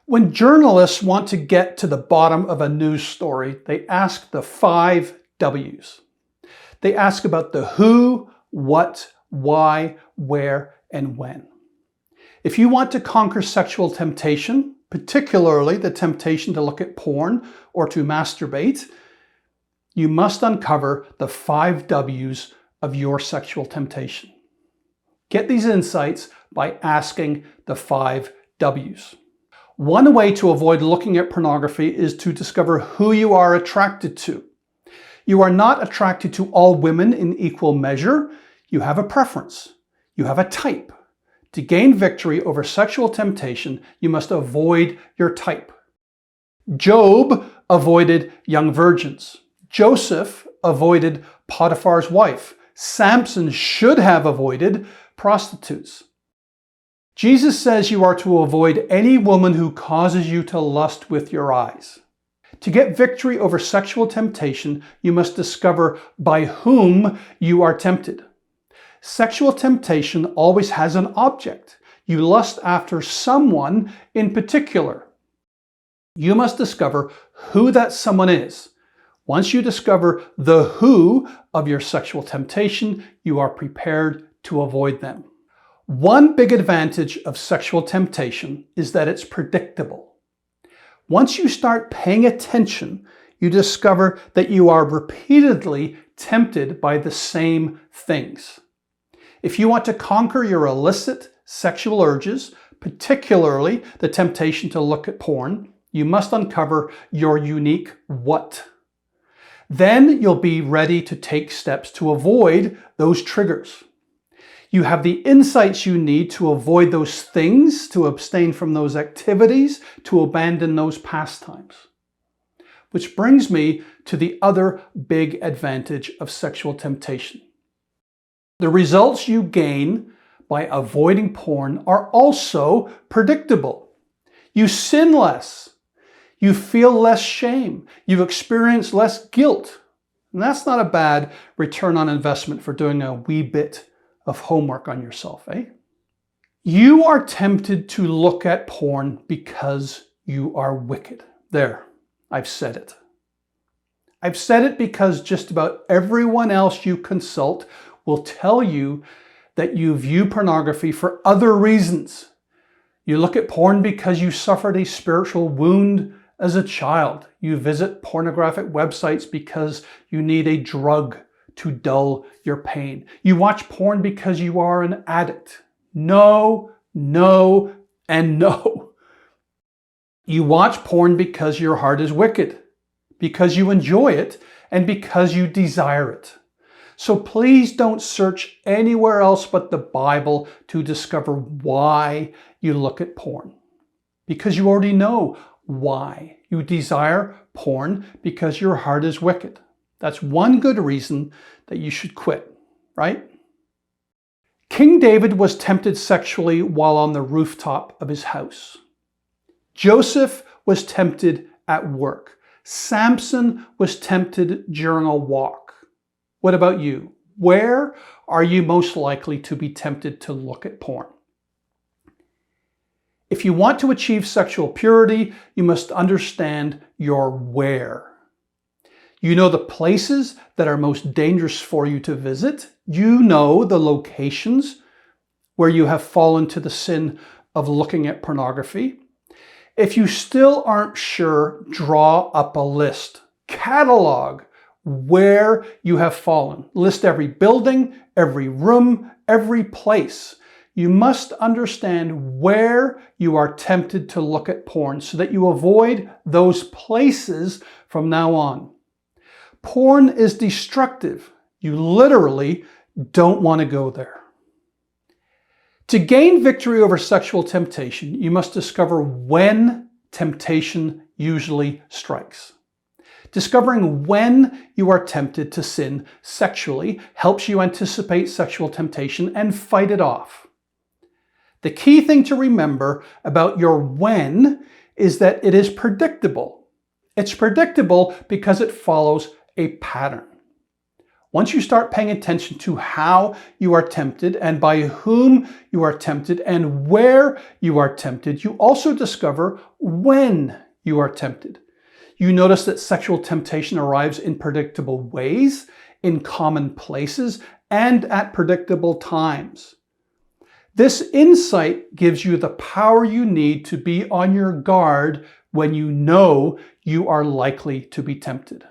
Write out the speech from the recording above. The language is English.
When journalists want to get to the bottom of a news story, they ask the 5 W's. They ask about the who, what, why, where, and when. If you want to conquer sexual temptation, particularly the temptation to look at porn or to masturbate, you must uncover the 5 W's of your sexual temptation. Get these insights by asking the 5 W's. One way to avoid looking at pornography is to discover who you are attracted to. You are not attracted to all women in equal measure. You have a preference. You have a type. To gain victory over sexual temptation, you must avoid your type. Job avoided young virgins. Joseph avoided Potiphar's wife. Sampson should have avoided prostitutes. Jesus says you are to avoid any woman who causes you to lust with your eyes. To get victory over sexual temptation, you must discover by whom you are tempted. Sexual temptation always has an object. You lust after someone in particular. You must discover who that someone is. Once you discover the who of your sexual temptation, you are prepared to avoid them. One big advantage of sexual temptation is that it's predictable. Once you start paying attention, you discover that you are repeatedly tempted by the same things. If you want to conquer your illicit sexual urges, particularly the temptation to look at porn, you must uncover your unique what. Then you'll be ready to take steps to avoid those triggers. You have the insights you need to avoid those things, to abstain from those activities, to abandon those pastimes. Which brings me to the other big advantage of sexual temptation. The results you gain by avoiding porn are also predictable. You sin less. You feel less shame. You experience less guilt. And that's not a bad return on investment for doing a wee bit of homework on yourself, eh? You are tempted to look at porn because you are wicked. There, I've said it. I've said it because just about everyone else you consult will tell you that you view pornography for other reasons. You look at porn because you suffered a spiritual wound as a child. You visit pornographic websites because you need a drug to dull your pain. You watch porn because you are an addict. No, no, and no. You watch porn because your heart is wicked, because you enjoy it, and because you desire it. So please don't search anywhere else but the Bible to discover why you look at porn. Because you already know why. You desire porn because your heart is wicked. That's one good reason that you should quit, right? King David was tempted sexually while on the rooftop of his house. Joseph was tempted at work. Sampson was tempted during a walk. What about you? Where are you most likely to be tempted to look at porn? If you want to achieve sexual purity, you must understand your where. You know the places that are most dangerous for you to visit. You know the locations where you have fallen to the sin of looking at pornography. If you still aren't sure, draw up a list. Catalog where you have fallen. List every building, every room, every place. You must understand where you are tempted to look at porn so that you avoid those places from now on. Porn is destructive. You literally don't want to go there. To gain victory over sexual temptation, you must discover when temptation usually strikes. Discovering when you are tempted to sin sexually helps you anticipate sexual temptation and fight it off. The key thing to remember about your when is that it is predictable. It's predictable because it follows a pattern. Once you start paying attention to how you are tempted and by whom you are tempted and where you are tempted, you also discover when you are tempted. You notice that sexual temptation arrives in predictable ways, in common places, and at predictable times. This insight gives you the power you need to be on your guard when you know you are likely to be tempted.